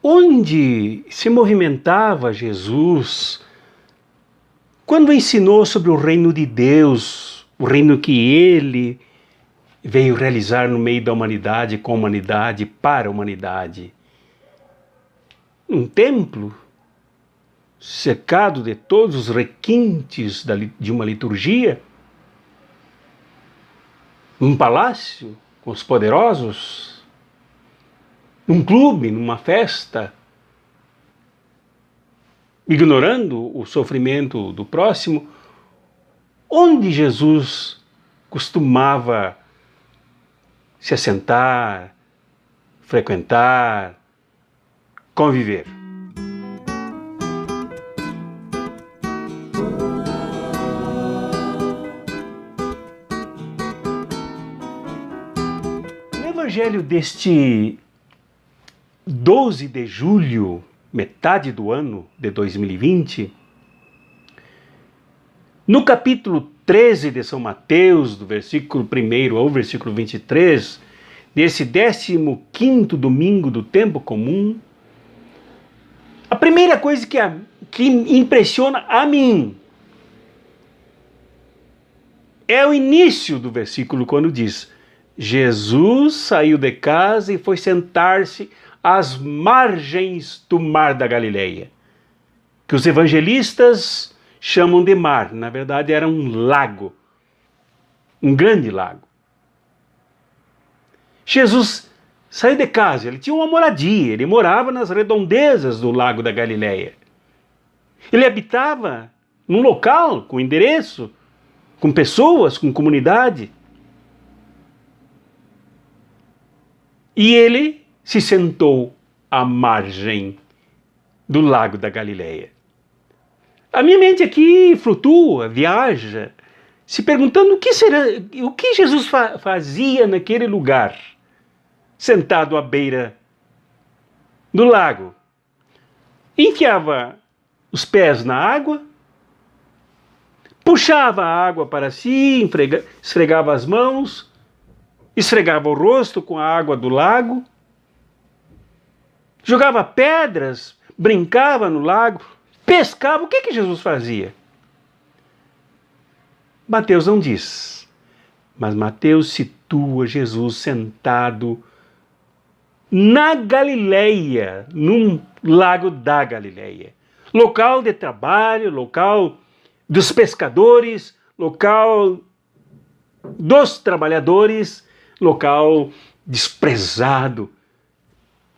onde se movimentava Jesus quando ensinou sobre o reino de Deus, o reino que ele veio realizar no meio da humanidade, com a humanidade, para a humanidade. Um templo cercado de todos os requintes de uma liturgia, um palácio com os poderosos, num clube, numa festa, ignorando o sofrimento do próximo, onde Jesus costumava se assentar, frequentar, conviver. No Evangelho deste 12 de julho, metade do ano de 2020, no capítulo 13 de São Mateus, do versículo 1 ao versículo 23, desse 15º domingo do tempo comum, a primeira coisa que impressiona a mim é o início do versículo, quando diz: Jesus saiu de casa e foi sentar-se às margens do mar da Galileia, que os evangelistas chamam de mar. Na verdade era um lago, um grande lago. Jesus saiu de casa, ele tinha uma moradia, ele morava nas redondezas do lago da Galileia. Ele habitava num local com endereço, com pessoas, com comunidade. E ele se sentou à margem do lago da Galileia. A minha mente aqui flutua, viaja, se perguntando o que Jesus fazia naquele lugar, sentado à beira do lago. Enfiava os pés na água, puxava a água para si, esfregava as mãos, esfregava o rosto com a água do lago, jogava pedras, brincava no lago, pescava. O que Jesus fazia? Mateus não diz, mas Mateus situa Jesus sentado na Galileia, num lago da Galileia. Local de trabalho, local dos pescadores, local dos trabalhadores, local desprezado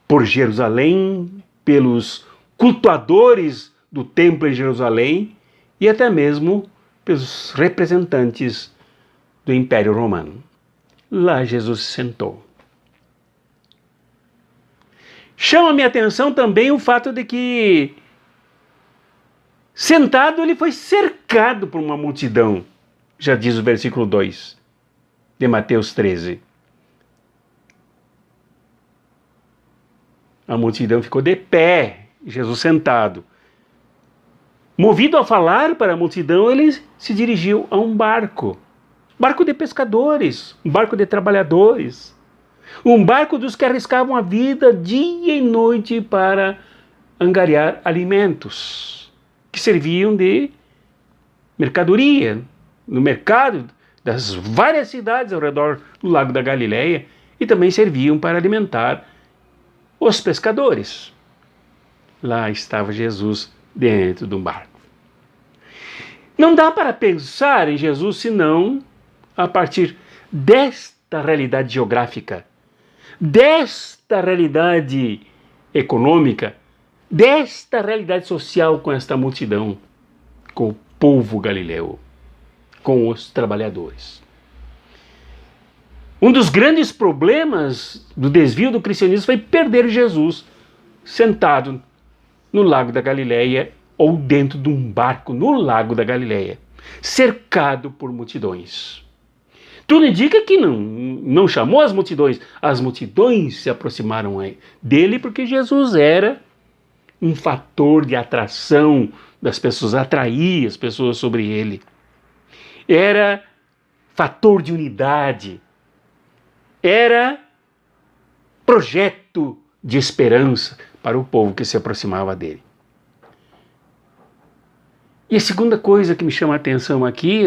por Jerusalém, pelos cultuadores do templo em Jerusalém e até mesmo pelos representantes do Império Romano. Lá Jesus se sentou. Chama minha atenção também o fato de que, sentado, ele foi cercado por uma multidão, já diz o versículo 2 de Mateus 13. A multidão ficou de pé, Jesus sentado. Movido a falar para a multidão, ele se dirigiu a um barco de pescadores, um barco de trabalhadores, um barco dos que arriscavam a vida dia e noite para angariar alimentos, que serviam de mercadoria no mercado das várias cidades ao redor do Lago da Galileia e também serviam para alimentar os pescadores. Lá estava Jesus dentro de um barco. Não dá para pensar em Jesus senão a partir desta realidade geográfica, desta realidade econômica, desta realidade social com esta multidão, com o povo galileu, com os trabalhadores. Um dos grandes problemas do desvio do cristianismo foi perder Jesus sentado no Lago da Galileia ou dentro de um barco no Lago da Galileia, cercado por multidões. Tudo indica que não chamou as multidões se aproximaram dele porque Jesus era um fator de atração das pessoas, atraía as pessoas sobre ele. Era fator de unidade, era projeto de esperança para o povo que se aproximava dele. E a segunda coisa que me chama a atenção aqui,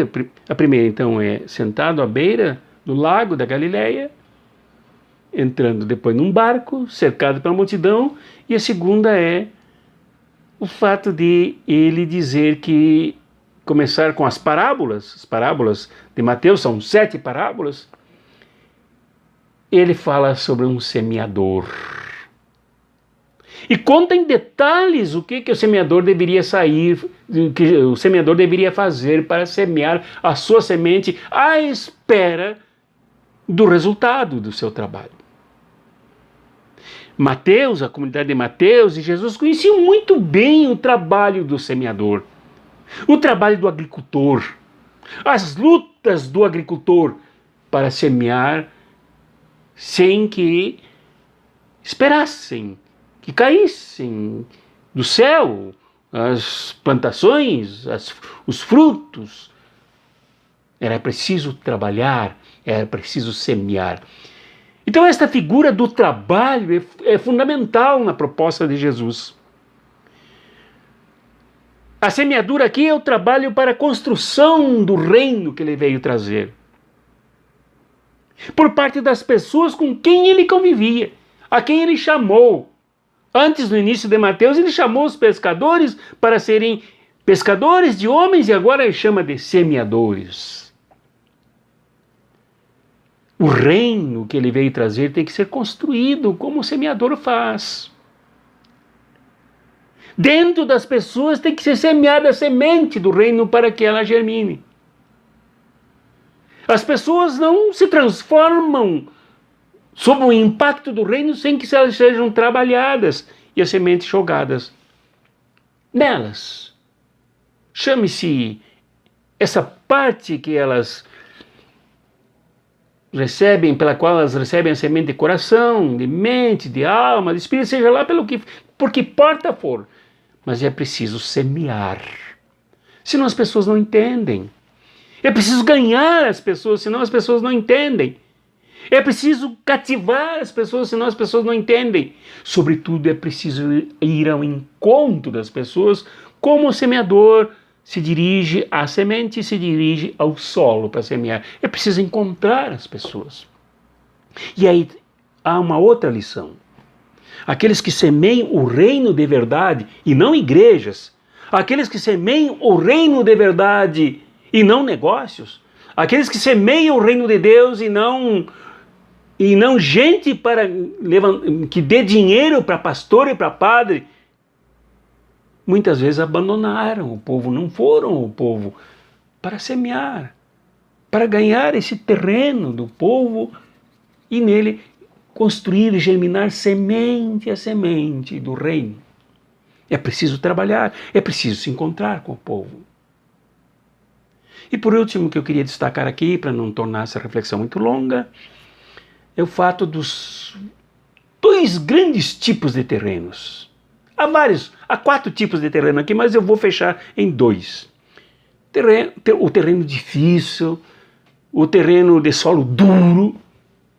a primeira então é sentado à beira do lago da Galileia, entrando depois num barco, cercado pela multidão, e a segunda é o fato de ele dizer que, começar com as parábolas de Mateus, são 7 parábolas, ele fala sobre um semeador. E conta em detalhes o que o semeador deveria o que o semeador deveria fazer para semear a sua semente à espera do resultado do seu trabalho. Mateus, a comunidade de Mateus e Jesus conheciam muito bem o trabalho do semeador, o trabalho do agricultor, as lutas do agricultor para semear sem que esperassem que caíssem do céu as plantações, os frutos. Era preciso trabalhar, era preciso semear. Então esta figura do trabalho é fundamental na proposta de Jesus. A semeadura aqui é o trabalho para a construção do reino que ele veio trazer, por parte das pessoas com quem ele convivia, a quem ele chamou. Antes, no início de Mateus, ele chamou os pescadores para serem pescadores de homens e agora ele chama de semeadores. O reino que ele veio trazer tem que ser construído como o semeador faz. Dentro das pessoas tem que ser semeada a semente do reino para que ela germine. As pessoas não se transformam sob o impacto do reino sem que elas sejam trabalhadas e as sementes jogadas nelas. Chame-se essa parte que elas recebem, pela qual elas recebem a semente de coração, de mente, de alma, de espírito, seja lá por que porta for. Mas é preciso semear. Senão as pessoas não entendem. É preciso ganhar as pessoas, senão as pessoas não entendem. É preciso cativar as pessoas, senão as pessoas não entendem. Sobretudo, é preciso ir ao encontro das pessoas, como o semeador se dirige à semente e se dirige ao solo para semear. É preciso encontrar as pessoas. E aí há uma outra lição. Aqueles que semeiam o reino de verdade, e não igrejas, aqueles que semeiam o reino de verdade e não negócios, aqueles que semeiam o reino de Deus e não gente que dê dinheiro para pastor e para padre, muitas vezes abandonaram o povo, não foram o povo para semear, para ganhar esse terreno do povo e nele construir e germinar semente a semente do reino. É preciso trabalhar, é preciso se encontrar com o povo. E por último, o que eu queria destacar aqui, para não tornar essa reflexão muito longa, é o fato dos 2 grandes tipos de terrenos. Há 4 tipos de terreno aqui, mas eu vou fechar em 2. O terreno difícil, o terreno de solo duro,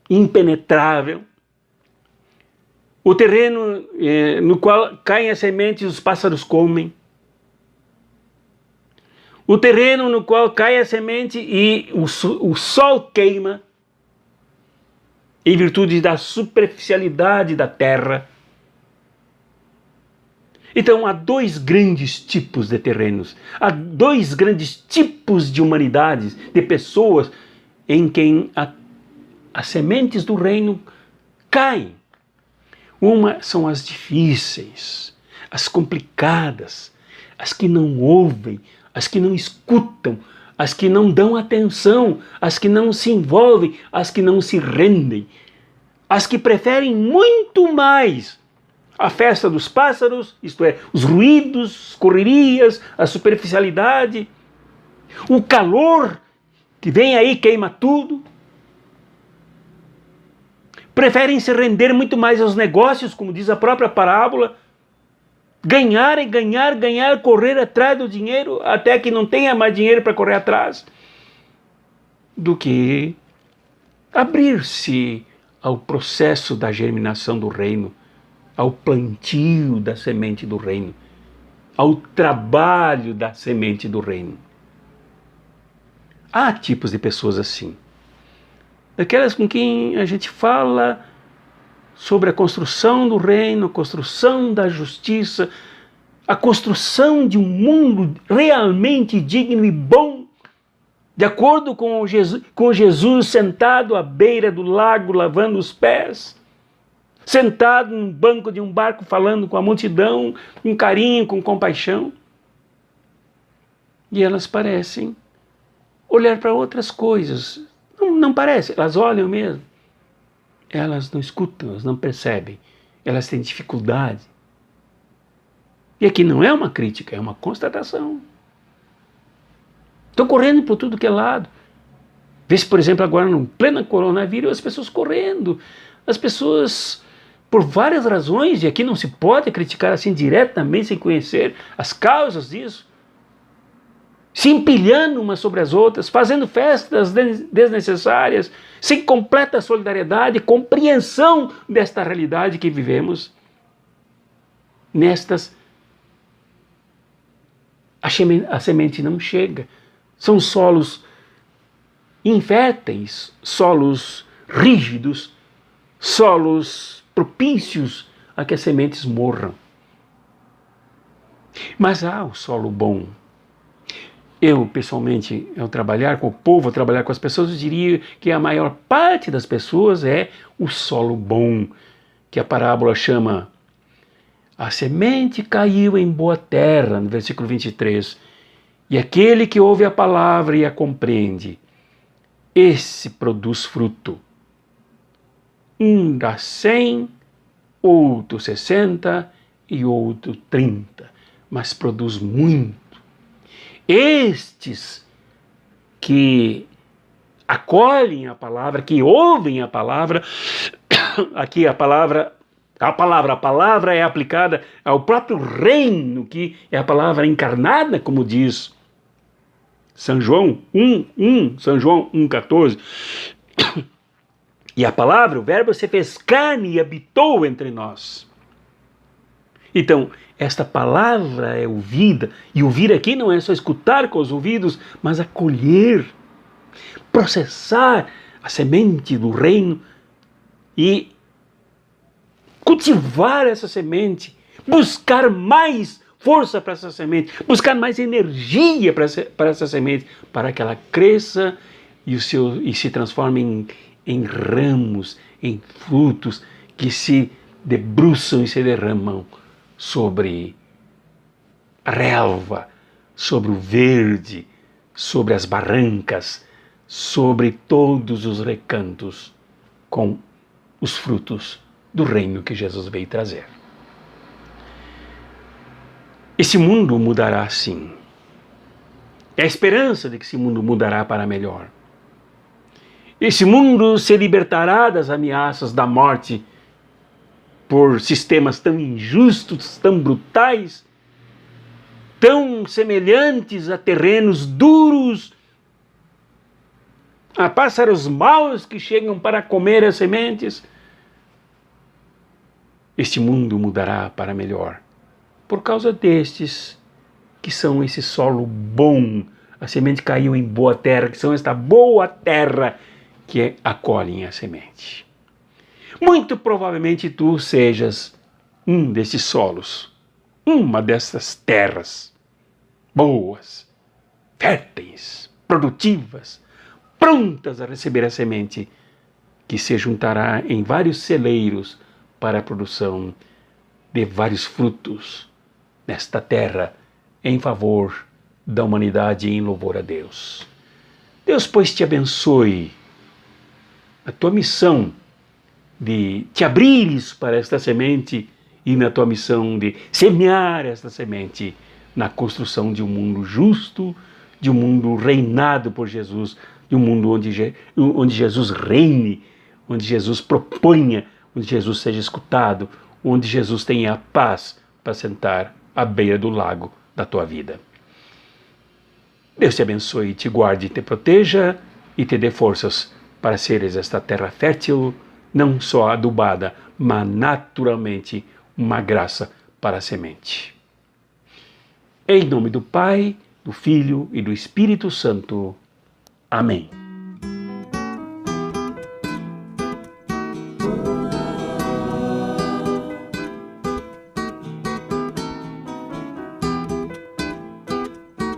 impenetrável, o terreno no qual caem as sementes e os pássaros comem, o terreno no qual cai a semente e o sol queima, em virtude da superficialidade da terra. Então há 2 grandes tipos de terrenos, há 2 grandes tipos de humanidades, de pessoas em quem as sementes do reino caem. Uma são as difíceis, as complicadas, as que não ouvem, as que não escutam, as que não dão atenção, as que não se envolvem, as que não se rendem, as que preferem muito mais a festa dos pássaros, isto é, os ruídos, as correrias, a superficialidade, o calor que vem aí e queima tudo. Preferem se render muito mais aos negócios, como diz a própria parábola, ganhar e ganhar, ganhar, correr atrás do dinheiro até que não tenha mais dinheiro para correr atrás, do que abrir-se ao processo da germinação do reino ao plantio da semente do reino, ao trabalho da semente do reino. Há tipos de pessoas assim. Daquelas com quem a gente fala sobre a construção do reino, a construção da justiça, a construção de um mundo realmente digno e bom, de acordo com Jesus sentado à beira do lago, lavando os pés, sentado num banco de um barco, falando com a multidão, com carinho, com compaixão. E elas parecem olhar para outras coisas. Não parece, elas olham mesmo. Elas não escutam, elas não percebem, elas têm dificuldade. E aqui não é uma crítica, é uma constatação. Estão correndo por tudo que é lado. Vê-se, por exemplo, agora no pleno coronavírus, as pessoas correndo. As pessoas, por várias razões, e aqui não se pode criticar assim diretamente, sem conhecer as causas disso, se empilhando umas sobre as outras, fazendo festas desnecessárias, sem completa solidariedade e compreensão desta realidade que vivemos. Nestas, a semente não chega. São solos inférteis, solos rígidos, solos propícios a que as sementes morram. Mas há o solo bom. Eu, pessoalmente, ao trabalhar com o povo, ao trabalhar com as pessoas, eu diria que a maior parte das pessoas é o solo bom, que a parábola chama a semente caiu em boa terra, no versículo 23, e aquele que ouve a palavra e a compreende, esse produz fruto. Um dá 100, outro 60 e outro 30, mas produz muito. Estes que acolhem a palavra, que ouvem a palavra, aqui a palavra é aplicada ao próprio reino, que é a palavra encarnada, como diz São João 1,14. E a palavra, o verbo se fez carne e habitou entre nós. Então, esta palavra é ouvida, e ouvir aqui não é só escutar com os ouvidos, mas acolher, processar a semente do reino e cultivar essa semente, buscar mais força para essa semente, buscar mais energia para essa semente, para que ela cresça e se transforme em ramos, em frutos que se debruçam e se derramam sobre a relva, sobre o verde, sobre as barrancas, sobre todos os recantos, com os frutos do reino que Jesus veio trazer. Esse mundo mudará sim. É a esperança de que esse mundo mudará para melhor. Esse mundo se libertará das ameaças da morte por sistemas tão injustos, tão brutais, tão semelhantes a terrenos duros, a pássaros maus que chegam para comer as sementes. Este mundo mudará para melhor, por causa destes que são esse solo bom, a semente caiu em boa terra, que são esta boa terra que acolhem a semente. Muito provavelmente tu sejas um desses solos, uma dessas terras boas, férteis, produtivas, prontas a receber a semente que se juntará em vários celeiros para a produção de vários frutos nesta terra em favor da humanidade e em louvor a Deus. Deus, pois, te abençoe a tua missão de te abrires para esta semente e na tua missão de semear esta semente na construção de um mundo justo, de um mundo reinado por Jesus, de um mundo onde Jesus reine, onde Jesus proponha, onde Jesus seja escutado, onde Jesus tenha a paz para sentar à beira do lago da tua vida. Deus te abençoe, te guarde, te proteja e te dê forças para seres esta terra fértil, não só adubada, mas naturalmente uma graça para a semente. Em nome do Pai, do Filho e do Espírito Santo. Amém.